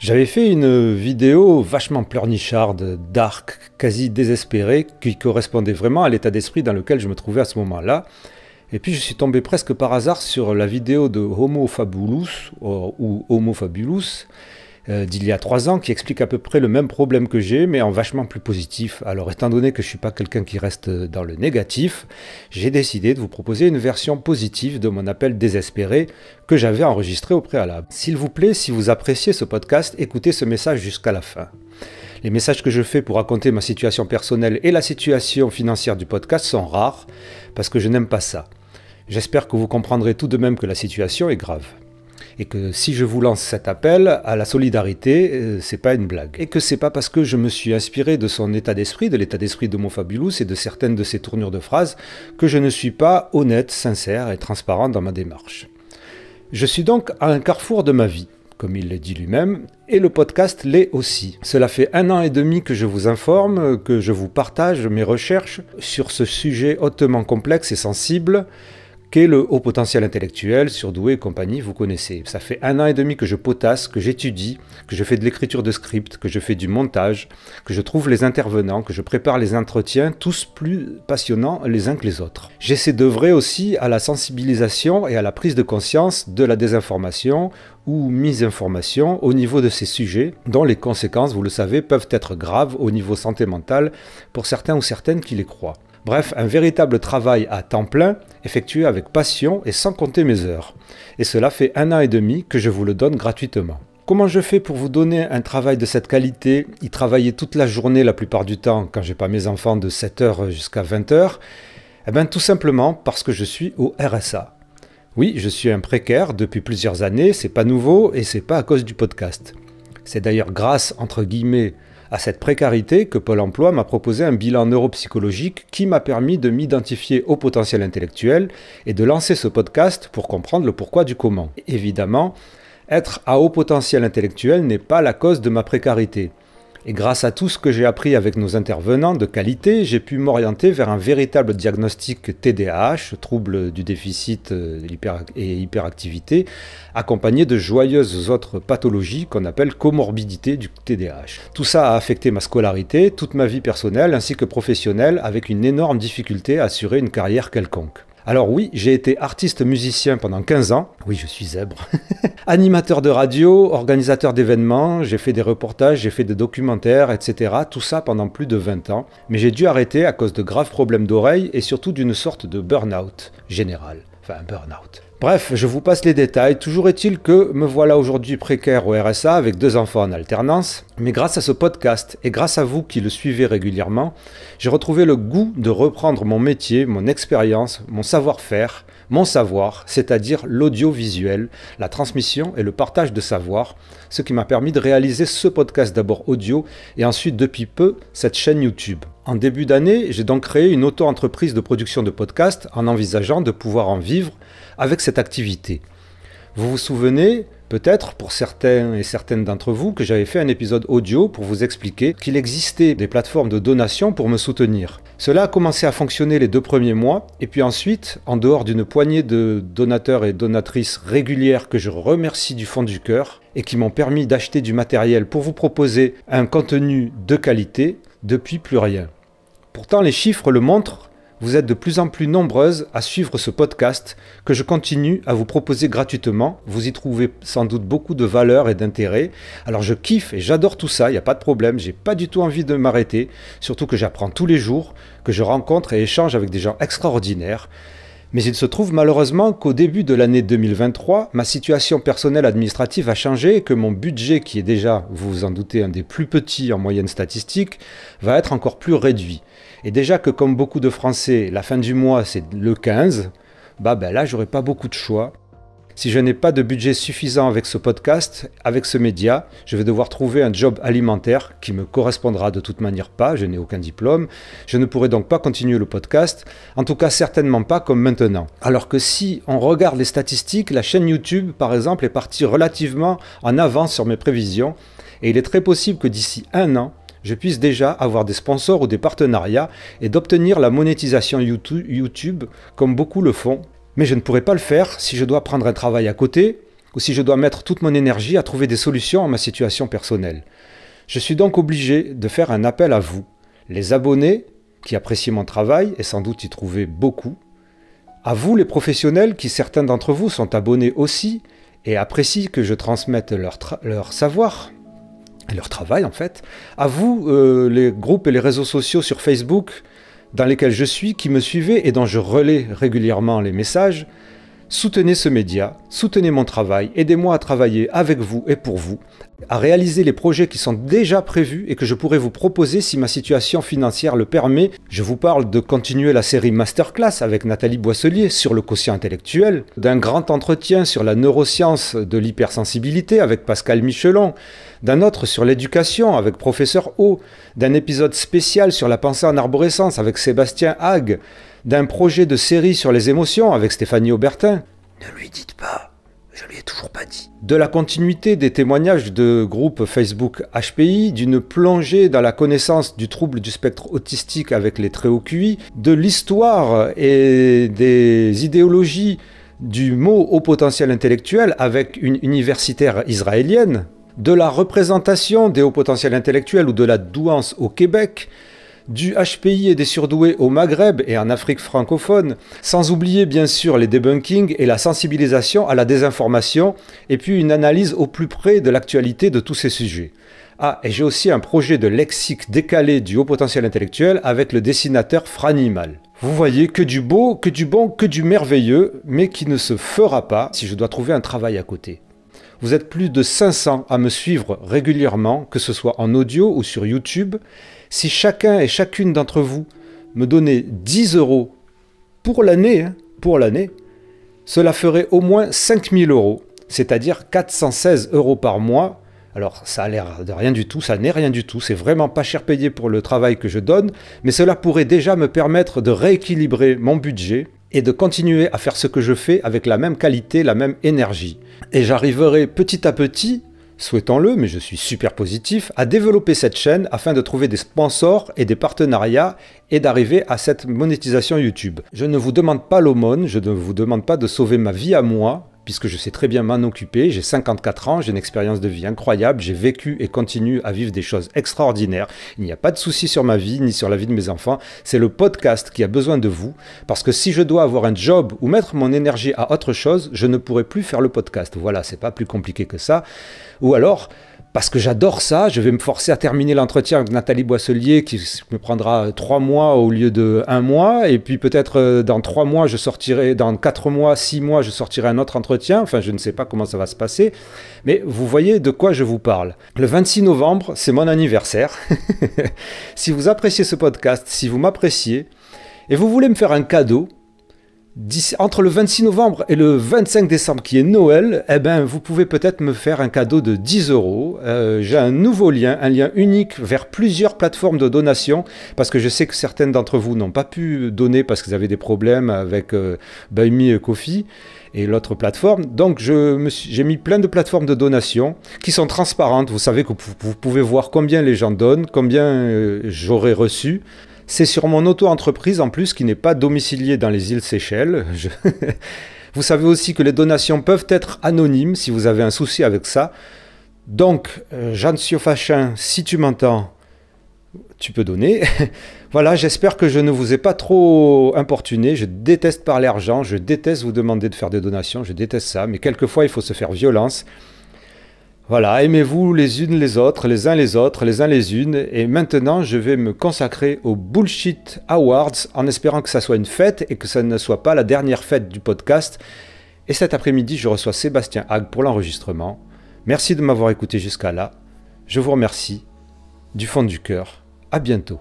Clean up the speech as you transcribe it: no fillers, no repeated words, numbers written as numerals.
J'avais fait une vidéo vachement pleurnicharde, dark, quasi désespérée, qui correspondait vraiment à l'état d'esprit dans lequel je me trouvais à ce moment-là. Et puis je suis tombé presque par hasard sur la vidéo de Homo Fabulus, ou Homo Fabulus, d'il y a 3 ans, qui explique à peu près le même problème que j'ai, mais en vachement plus positif. Alors étant donné que je ne suis pas quelqu'un qui reste dans le négatif, j'ai décidé de vous proposer une version positive de mon appel désespéré que j'avais enregistré au préalable. S'il vous plaît, si vous appréciez ce podcast, écoutez ce message jusqu'à la fin. Les messages que je fais pour raconter ma situation personnelle et la situation financière du podcast sont rares, parce que je n'aime pas ça. J'espère que vous comprendrez tout de même que la situation est grave. Et que si je vous lance cet appel à la solidarité, c'est pas une blague. Et que c'est pas parce que je me suis inspiré de son état d'esprit, de l'état d'esprit de Homo Fabulus et de certaines de ses tournures de phrases, que je ne suis pas honnête, sincère et transparent dans ma démarche. Je suis donc à un carrefour de ma vie, comme il le dit lui-même, et le podcast l'est aussi. Cela fait 1 an et demi que je vous informe, que je vous partage mes recherches sur ce sujet hautement complexe et sensible, qu'est le haut potentiel intellectuel, surdoué et compagnie, vous connaissez. Ça fait 1 an et demi que je potasse, que j'étudie, que je fais de l'écriture de script, que je fais du montage, que je trouve les intervenants, que je prépare les entretiens, tous plus passionnants les uns que les autres. J'essaie d'œuvrer aussi à la sensibilisation et à la prise de conscience de la désinformation ou misinformation au niveau de ces sujets, dont les conséquences, vous le savez, peuvent être graves au niveau santé mentale pour certains ou certaines qui les croient. Bref, un véritable travail à temps plein, effectué avec passion et sans compter mes heures. Et cela fait 1 an et demi que je vous le donne gratuitement. Comment je fais pour vous donner un travail de cette qualité, y travailler toute la journée la plupart du temps, quand j'ai pas mes enfants de 7h jusqu'à 20h? Eh bien tout simplement parce que je suis au RSA. Oui, je suis un précaire depuis plusieurs années, c'est pas nouveau et c'est pas à cause du podcast. C'est d'ailleurs grâce, entre guillemets, à cette précarité que Pôle emploi m'a proposé un bilan neuropsychologique qui m'a permis de m'identifier au potentiel intellectuel et de lancer ce podcast pour comprendre le pourquoi du comment. Évidemment, être à haut potentiel intellectuel n'est pas la cause de ma précarité. Et grâce à tout ce que j'ai appris avec nos intervenants de qualité, j'ai pu m'orienter vers un véritable diagnostic TDAH, trouble du déficit et hyperactivité, accompagné de joyeuses autres pathologies qu'on appelle comorbidité du TDAH. Tout ça a affecté ma scolarité, toute ma vie personnelle ainsi que professionnelle, avec une énorme difficulté à assurer une carrière quelconque. Alors oui, j'ai été artiste musicien pendant 15 ans, oui je suis zèbre, animateur de radio, organisateur d'événements, j'ai fait des reportages, j'ai fait des documentaires, etc. Tout ça pendant plus de 20 ans, mais j'ai dû arrêter à cause de graves problèmes d'oreille et surtout d'une sorte de burn-out général, enfin un burn-out. Bref, je vous passe les détails, toujours est-il que me voilà aujourd'hui précaire au RSA avec 2 enfants en alternance, mais grâce à ce podcast et grâce à vous qui le suivez régulièrement, j'ai retrouvé le goût de reprendre mon métier, mon expérience, mon savoir-faire, mon savoir, c'est-à-dire l'audiovisuel, la transmission et le partage de savoir, ce qui m'a permis de réaliser ce podcast d'abord audio et ensuite depuis peu cette chaîne YouTube. En début d'année, j'ai donc créé une auto-entreprise de production de podcasts en envisageant de pouvoir en vivre avec cette activité. Vous vous souvenez, peut-être pour certains et certaines d'entre vous, que j'avais fait un épisode audio pour vous expliquer qu'il existait des plateformes de donation pour me soutenir. Cela a commencé à fonctionner les 2 premiers mois, et puis ensuite, en dehors d'une poignée de donateurs et donatrices régulières que je remercie du fond du cœur, et qui m'ont permis d'acheter du matériel pour vous proposer un contenu de qualité, depuis plus rien. Pourtant, les chiffres le montrent, vous êtes de plus en plus nombreuses à suivre ce podcast que je continue à vous proposer gratuitement. Vous y trouvez sans doute beaucoup de valeur et d'intérêt. Alors je kiffe et j'adore tout ça, il n'y a pas de problème, j'ai pas du tout envie de m'arrêter. Surtout que j'apprends tous les jours, que je rencontre et échange avec des gens extraordinaires. Mais il se trouve malheureusement qu'au début de l'année 2023, ma situation personnelle administrative a changé et que mon budget, qui est déjà, vous vous en doutez, un des plus petits en moyenne statistique, va être encore plus réduit. Et déjà que comme beaucoup de Français, la fin du mois c'est le 15, là j'aurai pas beaucoup de choix. Si je n'ai pas de budget suffisant avec ce podcast, avec ce média, je vais devoir trouver un job alimentaire qui me correspondra de toute manière pas, je n'ai aucun diplôme. Je ne pourrai donc pas continuer le podcast, en tout cas certainement pas comme maintenant. Alors que si on regarde les statistiques, la chaîne YouTube par exemple est partie relativement en avance sur mes prévisions et il est très possible que d'ici 1 an, je puisse déjà avoir des sponsors ou des partenariats et d'obtenir la monétisation YouTube comme beaucoup le font. Mais je ne pourrai pas le faire si je dois prendre un travail à côté, ou si je dois mettre toute mon énergie à trouver des solutions à ma situation personnelle. Je suis donc obligé de faire un appel à vous, les abonnés qui apprécient mon travail et sans doute y trouver beaucoup, à vous les professionnels qui certains d'entre vous sont abonnés aussi et apprécient que je transmette leur savoir, leur travail en fait, à vous les groupes et les réseaux sociaux sur Facebook dans lesquels je suis, qui me suivez et dont je relais régulièrement les messages. Soutenez ce média, soutenez mon travail, aidez-moi à travailler avec vous et pour vous, à réaliser les projets qui sont déjà prévus et que je pourrais vous proposer si ma situation financière le permet. Je vous parle de continuer la série Masterclass avec Nathalie Boisselier sur le quotient intellectuel, d'un grand entretien sur la neuroscience de l'hypersensibilité avec Pascal Michelon, d'un autre sur l'éducation avec Professeur O, d'un épisode spécial sur la pensée en arborescence avec Sébastien Hague, d'un projet de série sur les émotions avec Stéphanie Aubertin. Ne lui dites pas, je lui ai toujours pas dit. De la continuité des témoignages de groupe Facebook HPI, d'une plongée dans la connaissance du trouble du spectre autistique avec les très hauts QI, de l'histoire et des idéologies du mot haut potentiel intellectuel avec une universitaire israélienne, de la représentation des hauts potentiels intellectuels ou de la douance au Québec, du HPI et des surdoués au Maghreb et en Afrique francophone, sans oublier bien sûr les debunkings et la sensibilisation à la désinformation, et puis une analyse au plus près de l'actualité de tous ces sujets. Ah, et j'ai aussi un projet de lexique décalé du haut potentiel intellectuel avec le dessinateur Franimal. Vous voyez, que du beau, que du bon, que du merveilleux, mais qui ne se fera pas si je dois trouver un travail à côté. Vous êtes plus de 500 à me suivre régulièrement, que ce soit en audio ou sur YouTube. Si chacun et chacune d'entre vous me donnait 10 € pour l'année, cela ferait au moins 5000 €, c'est-à-dire 416 € par mois. Alors ça a l'air de rien du tout, ça n'est rien du tout, c'est vraiment pas cher payé pour le travail que je donne, mais cela pourrait déjà me permettre de rééquilibrer mon budget et de continuer à faire ce que je fais avec la même qualité, la même énergie. Et j'arriverai petit à petit, souhaitons-le, mais je suis super positif, à développer cette chaîne afin de trouver des sponsors et des partenariats et d'arriver à cette monétisation YouTube. Je ne vous demande pas l'aumône, je ne vous demande pas de sauver ma vie à moi, puisque je sais très bien m'en occuper, j'ai 54 ans, j'ai une expérience de vie incroyable, j'ai vécu et continue à vivre des choses extraordinaires, il n'y a pas de souci sur ma vie ni sur la vie de mes enfants, c'est le podcast qui a besoin de vous, parce que si je dois avoir un job ou mettre mon énergie à autre chose, je ne pourrai plus faire le podcast, voilà, c'est pas plus compliqué que ça, ou alors, parce que j'adore ça, je vais me forcer à terminer l'entretien avec Nathalie Boisselier qui me prendra 3 mois au lieu de 1 mois. Et puis peut-être dans 3 mois, je sortirai, dans 4 mois, 6 mois, je sortirai un autre entretien. Enfin, je ne sais pas comment ça va se passer. Mais vous voyez de quoi je vous parle. Le 26 novembre, c'est mon anniversaire. Si vous appréciez ce podcast, si vous m'appréciez, et vous voulez me faire un cadeau, entre le 26 novembre et le 25 décembre qui est Noël, eh ben, vous pouvez peut-être me faire un cadeau de 10 €. J'ai un nouveau lien, un lien unique vers plusieurs plateformes de donation, parce que je sais que certaines d'entre vous n'ont pas pu donner parce qu'ils avaient des problèmes avec Buy Me Coffee et l'autre plateforme. Donc j'ai mis plein de plateformes de donation qui sont transparentes. Vous savez que vous pouvez voir combien les gens donnent, combien j'aurais reçu. C'est sur mon auto-entreprise en plus qui n'est pas domiciliée dans les îles Seychelles. Vous savez aussi que les donations peuvent être anonymes si vous avez un souci avec ça. Donc, Jeanne Siofachin, si tu m'entends, tu peux donner. Voilà, j'espère que je ne vous ai pas trop importuné. Je déteste parler argent, je déteste vous demander de faire des donations, je déteste ça. Mais quelquefois, il faut se faire violence. Voilà, aimez-vous les unes les autres, les uns les autres, les uns les unes. Et maintenant, je vais me consacrer aux Bullshit Awards en espérant que ça soit une fête et que ça ne soit pas la dernière fête du podcast. Et cet après-midi, je reçois Sébastien Hague pour l'enregistrement. Merci de m'avoir écouté jusqu'à là. Je vous remercie du fond du cœur. À bientôt.